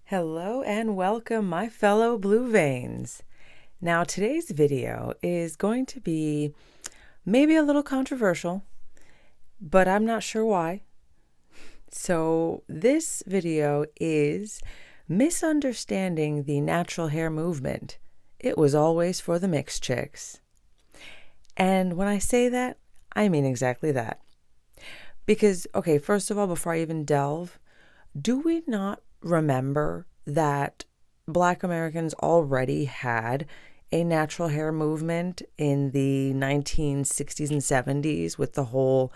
Hello and welcome, my fellow blue veins. Now, today's video is going to be maybe a little controversial, but I'm not sure why. So, this video is Misunderstanding the Natural Hair Movement. It was always for the mixed chicks. And when I say that, I mean exactly that. Because, okay, first of all, before I even delve, do we not remember that Black Americans already had a natural hair movement in the 1960s and 70s with the whole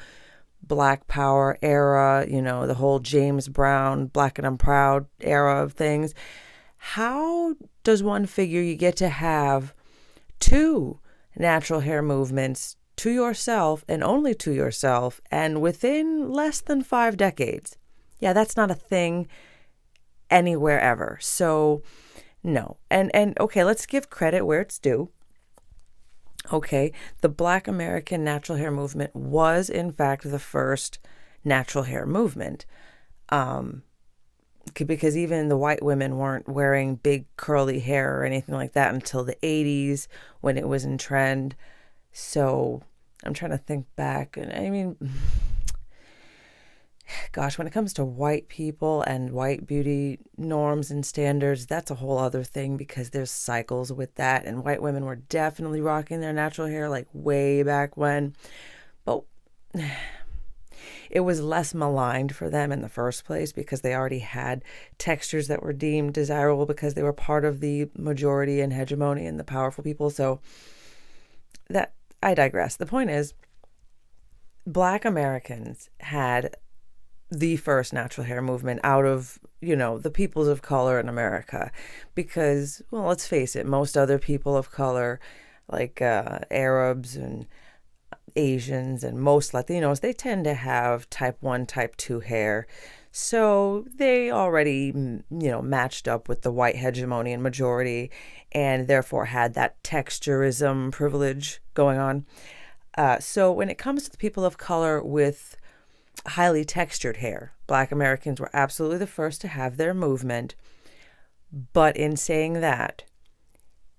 Black Power era, the whole James Brown, Black and I'm Proud era of things? How does one figure you get to have two natural hair movements to yourself and only to yourself and within less than 5 decades? Yeah, that's not a thing anywhere ever. So no. And okay, let's give credit where it's due. Okay, the Black American natural hair movement was in fact the first natural hair movement. Because even the white women weren't wearing big curly hair or anything like that until the 80s when it was in trend. So I'm trying to think back, and I mean, gosh, when it comes to white people and white beauty norms and standards, that's a whole other thing because there's cycles with that. And white women were definitely rocking their natural hair like way back when. But it was less maligned for them in the first place because they already had textures that were deemed desirable because they were part of the majority and hegemony and the powerful people. So that, I digress. The point is, Black Americans had the first natural hair movement out of, the peoples of color in America. Because, well, let's face it, most other people of color, like Arabs and Asians and most Latinos, they tend to have type 1, type 2 hair. So they already, matched up with the white hegemony and majority and therefore had that texturism privilege going on. So when it comes to the people of color with highly textured hair, Black Americans were absolutely the first to have their movement. But in saying that,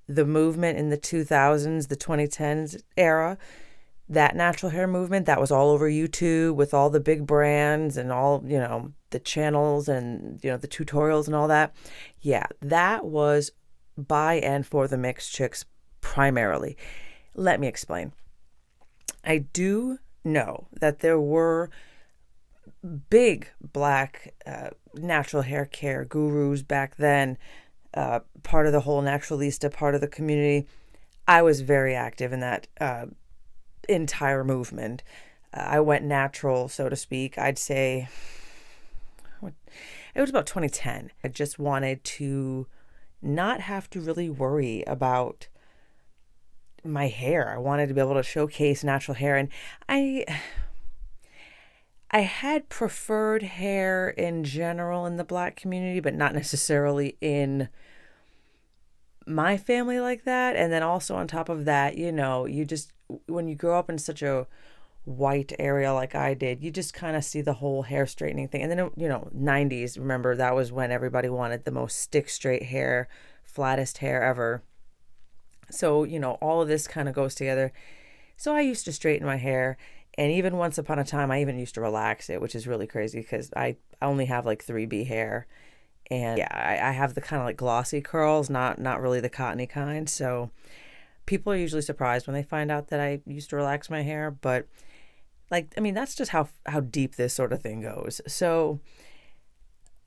the movement in the 2000s, the 2010s era, that natural hair movement that was all over YouTube with all the big brands and all, the channels and, the tutorials and all that. Yeah, that was by and for the mixed chicks primarily. Let me explain. I do know that there were big Black natural hair care gurus back then, part of the whole naturalista part of the community. I was very active in that entire movement. I went natural, so to speak. I'd say it was about 2010. I just wanted to not have to really worry about my hair. I wanted to be able to showcase natural hair, and I had preferred hair in general in the Black community, but not necessarily in my family like that. And then also on top of that, you just, when you grow up in such a white area like I did, you just kind of see the whole hair straightening thing. And then, 90s, remember, that was when everybody wanted the most stick straight hair, flattest hair ever. So, all of this kind of goes together. So I used to straighten my hair. And even once upon a time, I even used to relax it, which is really crazy because I only have like 3B hair. And yeah, I have the kind of like glossy curls, not really the cottony kind. So people are usually surprised when they find out that I used to relax my hair. But that's just how deep this sort of thing goes. So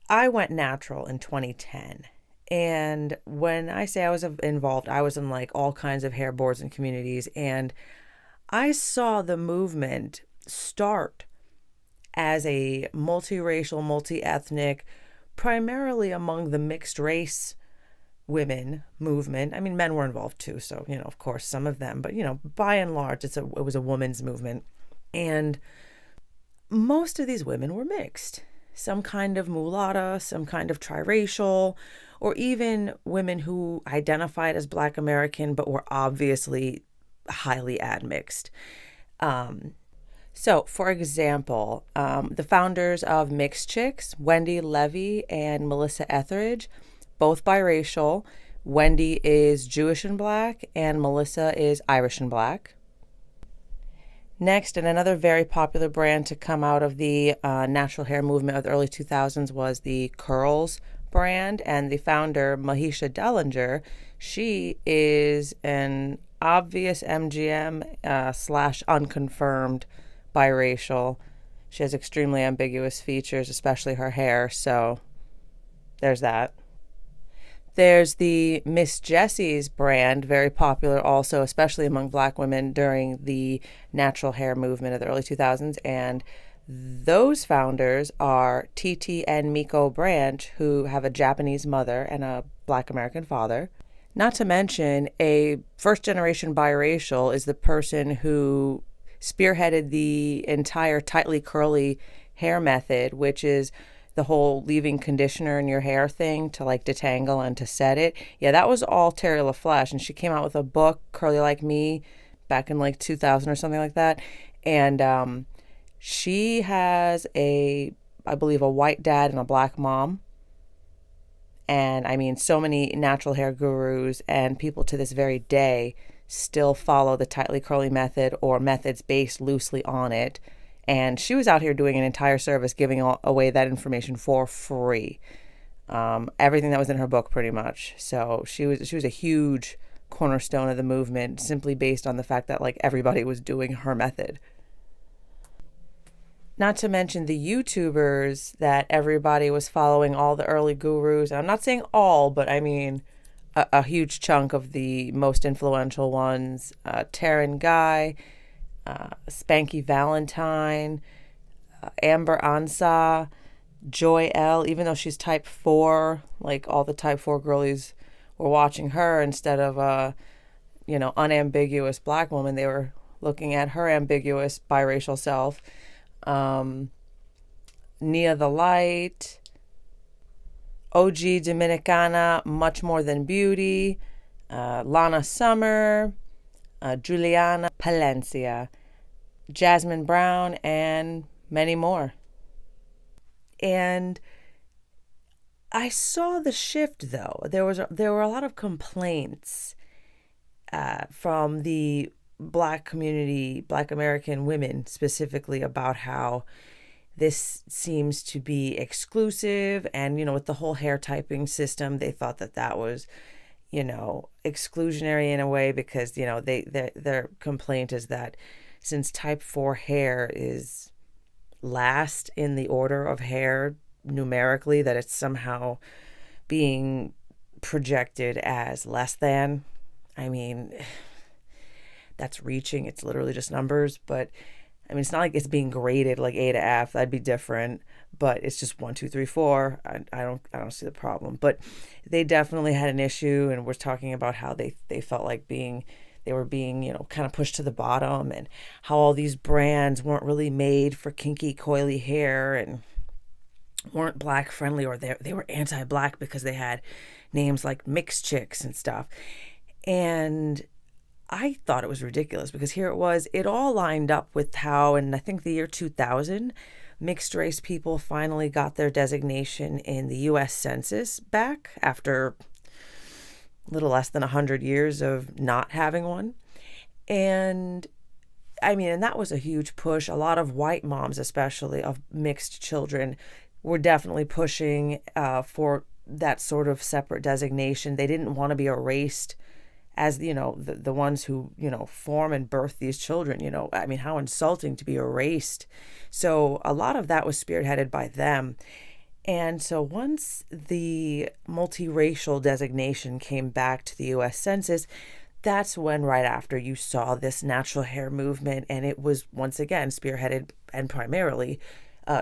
I went natural in 2010. And when I say I was involved, I was in like all kinds of hair boards and communities. And I saw the movement start as a multiracial, multi-ethnic, primarily among the mixed race women movement. I mean, men were involved too, so, of course, some of them. But, by and large, it was a women's movement. And most of these women were mixed. Some kind of mulatta, some kind of triracial, or even women who identified as Black American but were obviously highly admixed. So, for example, the founders of Mixed Chicks, Wendy Levy and Melissa Etheridge, both biracial. Wendy is Jewish and black, and Melissa is Irish and black. Next, and another very popular brand to come out of the natural hair movement of the early 2000s was the Curls brand, and the founder, Mahisha Dellinger, she is an obvious MGM slash unconfirmed biracial. She has extremely ambiguous features, especially her hair, so there's that. There's the Miss Jessie's brand, very popular also, especially among black women during the natural hair movement of the early 2000s. And those founders are Titi and Miko Branch, who have a Japanese mother and a black American father. Not to mention, a first generation biracial is the person who spearheaded the entire tightly curly hair method, which is the whole leaving conditioner in your hair thing to like detangle and to set it. Yeah, that was all Terry LaFleche, and she came out with a book, Curly Like Me, back in like 2000 or something like that. And she has I believe, a white dad and a black mom. And I mean, so many natural hair gurus and people to this very day still follow the tightly curly method or methods based loosely on it. And she was out here doing an entire service giving away that information for free. Everything that was in her book, pretty much. So she was a huge cornerstone of the movement, simply based on the fact that like everybody was doing her method. Not to mention the YouTubers that everybody was following, all the early gurus. I'm not saying all, but I mean a huge chunk of the most influential ones. Taryn Guy, Spanky Valentine, Amber Ansa, Joy L. Even though she's type 4, like all the type 4 girlies were watching her instead of a, unambiguous black woman. They were looking at her ambiguous biracial self. Nia the Light, OG Dominicana, Much More Than Beauty, Lana Summer, Juliana Palencia, Jasmine Brown, and many more. And I saw the shift, though. There were a lot of complaints from the black community, black American women specifically, about how this seems to be exclusive. And, with the whole hair typing system, they thought that was, exclusionary in a way because, their complaint is that since type 4 hair is last in the order of hair numerically, that it's somehow being projected as less than. I mean, that's reaching. It's literally just numbers, but I mean, it's not like it's being graded like A to F. That'd be different, but it's just 1, 2, 3, 4. I don't see the problem. But they definitely had an issue, and we're talking about how they felt like they were being kind of pushed to the bottom, and how all these brands weren't really made for kinky coily hair and weren't black friendly, or they were anti-black because they had names like Mixed Chicks and stuff. And I thought it was ridiculous because here it all lined up with how, in I think the year 2000, mixed race people finally got their designation in the U.S. Census back after a little less than 100 years of not having one. And I mean, and that was a huge push. A lot of white moms, especially of mixed children, were definitely pushing for that sort of separate designation. They didn't want to be erased as the ones who form and birth these children. I mean, how insulting to be erased. So a lot of that was spearheaded by them. And so once the multiracial designation came back to the U.S. Census, that's when, right after, you saw this natural hair movement, and it was once again spearheaded and primarily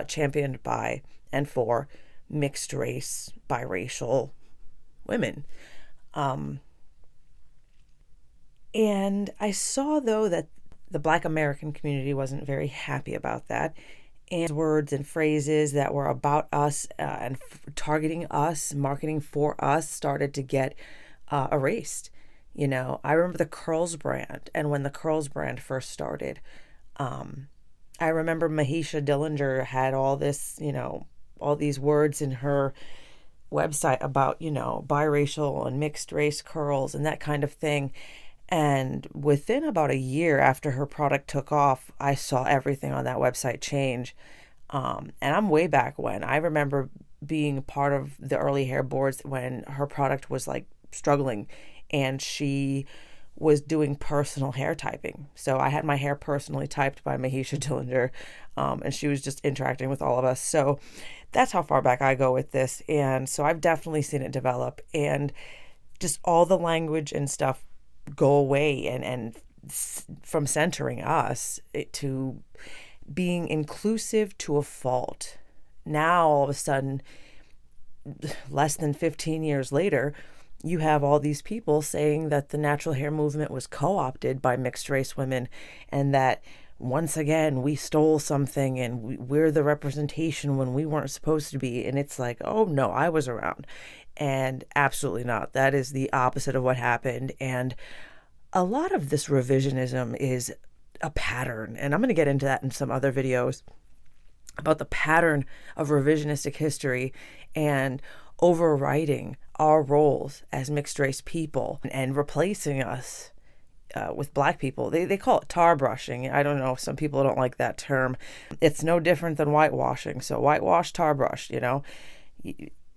championed by and for mixed race biracial women. And I saw, though, that the Black American community wasn't very happy about that. And words and phrases that were about us and targeting us, marketing for us, started to get erased. I remember the Curls brand. And when the Curls brand first started, I remember Mahisha Dillinger had all this, all these words in her website about, biracial and mixed race curls and that kind of thing. And within about a year after her product took off, I saw everything on that website change. And I'm way back when. I remember being part of the early hair boards when her product was like struggling, and she was doing personal hair typing. So I had my hair personally typed by Mahisha Dillinger, and she was just interacting with all of us. So that's how far back I go with this. And so I've definitely seen it develop, and just all the language and stuff go away, and from centering us to being inclusive to a fault. Now, all of a sudden, less than 15 years later, you have all these people saying that the natural hair movement was co-opted by mixed race women, and that once again we stole something and we're the representation when we weren't supposed to be. And it's like, oh no, I was around. And absolutely not. That is the opposite of what happened. And a lot of this revisionism is a pattern, and I'm going to get into that in some other videos about the pattern of revisionistic history and overwriting our roles as mixed race people and replacing us with black people. They call it tar brushing. I don't know. Some people don't like that term. It's no different than whitewashing. So whitewash, tar brush,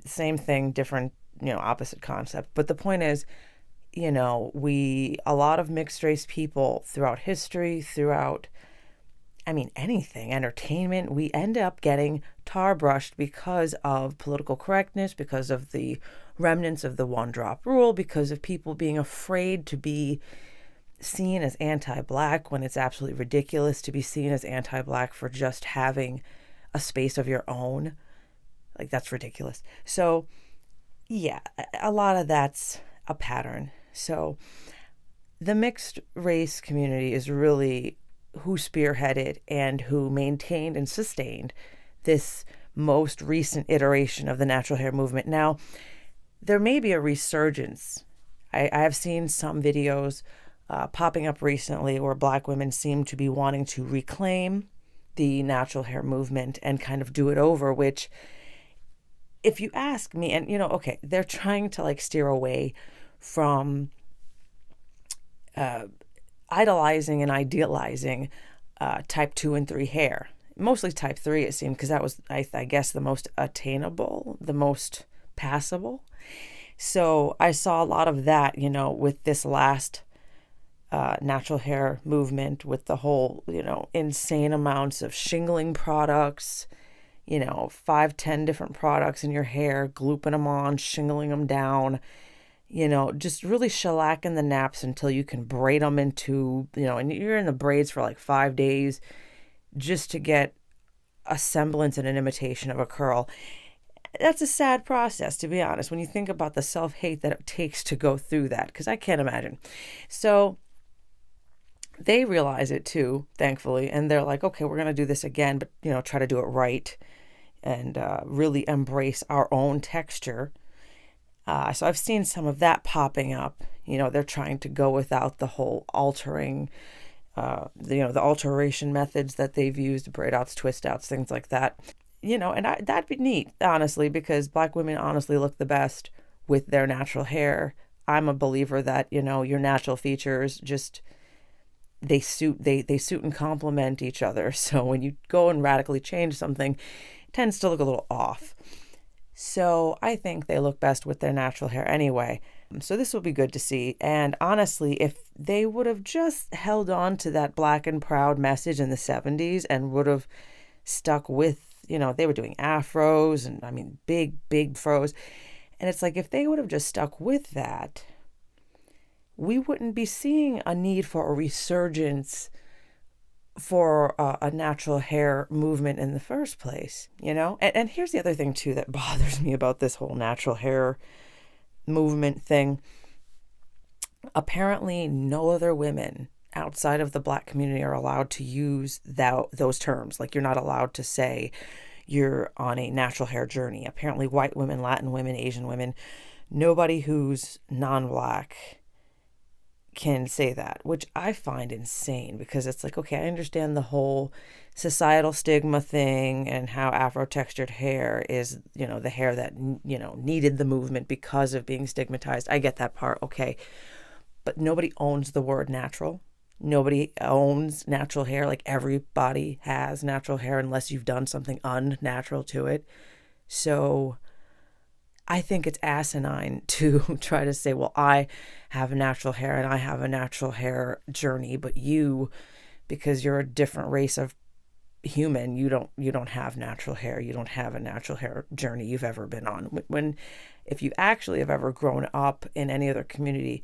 same thing, different, opposite concept. But the point is, a lot of mixed race people throughout history, anything, entertainment, we end up getting tar brushed because of political correctness, because of the remnants of the one drop rule, because of people being afraid to be seen as anti-black when it's absolutely ridiculous to be seen as anti-black for just having a space of your own. Like, that's ridiculous. So, yeah, a lot of that's a pattern. So the mixed race community is really who spearheaded and who maintained and sustained this most recent iteration of the natural hair movement. Now, there may be a resurgence. I have seen some videos popping up recently where black women seem to be wanting to reclaim the natural hair movement and kind of do it over, which, if you ask me, and okay, they're trying to like steer away from idolizing and idealizing type 2 and 3 hair. Mostly type 3, it seemed, because that was, I guess, the most attainable, the most passable. So I saw a lot of that, with this last natural hair movement, with the whole, insane amounts of shingling products, 5-10 different products in your hair, glooping them on, shingling them down, just really shellacking the naps until you can braid them into, and you're in the braids for like 5 days just to get a semblance and an imitation of a curl. That's a sad process, to be honest, when you think about the self-hate that it takes to go through that, because I can't imagine. So they realize it too, thankfully, and they're like, okay, we're going to do this again, but, try to do it right and really embrace our own texture. So I've seen some of that popping up. They're trying to go without the whole altering, the alteration methods that they've used, braid outs, twist outs, things like that. That'd be neat, honestly, because black women honestly look the best with their natural hair. I'm a believer that, your natural features just, they suit and complement each other. So when you go and radically change something, it tends to look a little off. So I think they look best with their natural hair anyway. So this will be good to see. And honestly, if they would have just held on to that black and proud message in the 70s and would have stuck with, they were doing afros and big, big fros. And it's like, if they would have just stuck with that, we wouldn't be seeing a need for a resurgence for a natural hair movement in the first place, And here's the other thing, too, that bothers me about this whole natural hair movement thing. Apparently, no other women outside of the black community are allowed to use those terms. Like, you're not allowed to say you're on a natural hair journey. Apparently, white women, Latin women, Asian women, nobody who's non-black can say that, which I find insane because it's like, okay, I understand the whole societal stigma thing and how Afro textured hair is, the hair that, needed the movement because of being stigmatized. I get that part. Okay. But nobody owns the word natural. Nobody owns natural hair. Like everybody has natural hair unless you've done something unnatural to it. So I think it's asinine to try to say, well, I have natural hair and I have a natural hair journey, but you, because you're a different race of human, you don't have natural hair. You don't have a natural hair journey you've ever been on. If you actually have ever grown up in any other community,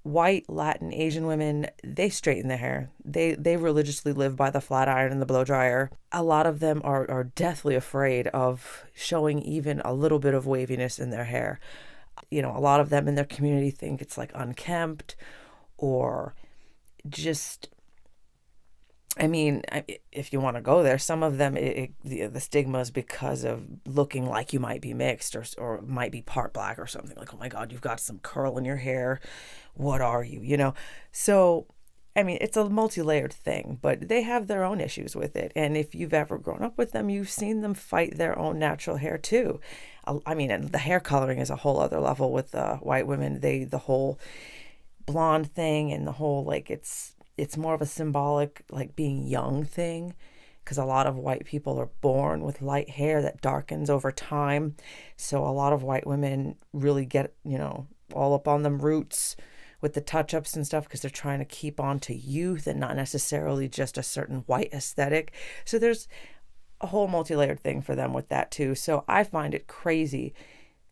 white, Latin, Asian women, they straighten their hair. They religiously live by the flat iron and the blow dryer. A lot of them are deathly afraid of showing even a little bit of waviness in their hair. A lot of them in their community think it's like unkempt or just, if you want to go there, some of them, the stigma is because of looking like you might be mixed or might be part black or something. Like, oh my God, you've got some curl in your hair. What are you? So, it's a multi-layered thing, but they have their own issues with it. And if you've ever grown up with them, you've seen them fight their own natural hair too. And the hair coloring is a whole other level with white women. The whole blonde thing and the whole, like, it's more of a symbolic, like, being young thing, because a lot of white people are born with light hair that darkens over time. So a lot of white women really get, all up on them roots with the touch-ups and stuff because they're trying to keep on to youth and not necessarily just a certain white aesthetic. So there's a whole multi-layered thing for them with that too. So I find it crazy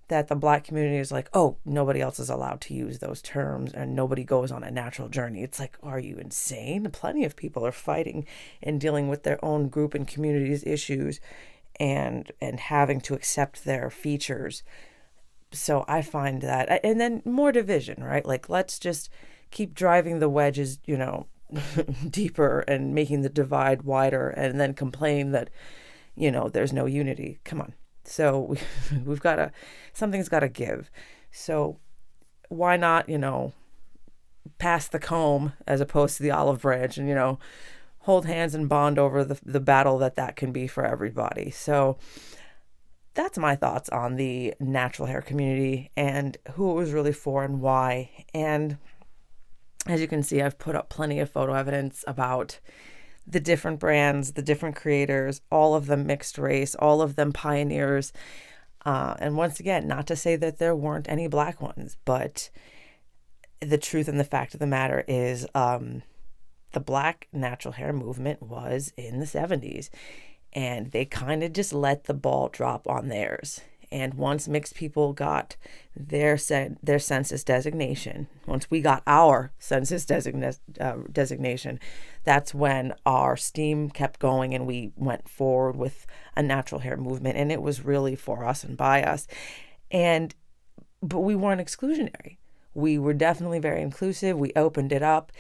that the Black community is like, oh, nobody else is allowed to use those terms and nobody goes on a natural journey. It's like, are you insane? Plenty of people are fighting and dealing with their own group and community's issues and having to accept their features. So I find that, and then more division, right? Like, let's just keep driving the wedges, deeper and making the divide wider and then complain that, there's no unity. Come on. So we've got to, something's got to give. So why not, pass the comb as opposed to the olive branch and, hold hands and bond over the battle that can be for everybody. So that's my thoughts on the natural hair community and who it was really for and why. And as you can see, I've put up plenty of photo evidence about the different brands, the different creators, all of them mixed race, all of them pioneers. And once again, not to say that there weren't any Black ones, but the truth and the fact of the matter is the Black natural hair movement was in the 70s. And they kind of just let the ball drop on theirs. And once mixed people got their census designation, once we got our census designation, that's when our steam kept going and we went forward with a natural hair movement. And it was really for us and by us. But we weren't exclusionary. We were definitely very inclusive. We opened it up.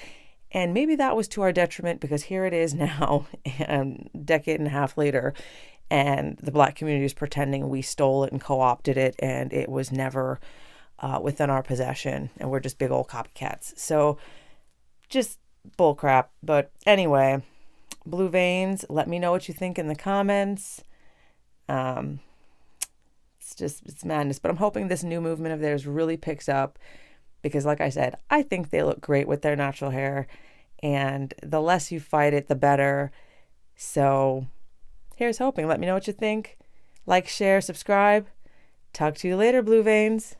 And maybe that was to our detriment because here it is now, a decade and a half later, and the Black community is pretending we stole it and co-opted it, and it was never within our possession, and we're just big old copycats. So just bullcrap. But anyway, Blue Veins, let me know what you think in the comments. It's madness. But I'm hoping this new movement of theirs really picks up. Because like I said, I think they look great with their natural hair. And the less you fight it, the better. So here's hoping. Let me know what you think. Like, share, subscribe. Talk to you later, Blue Veins.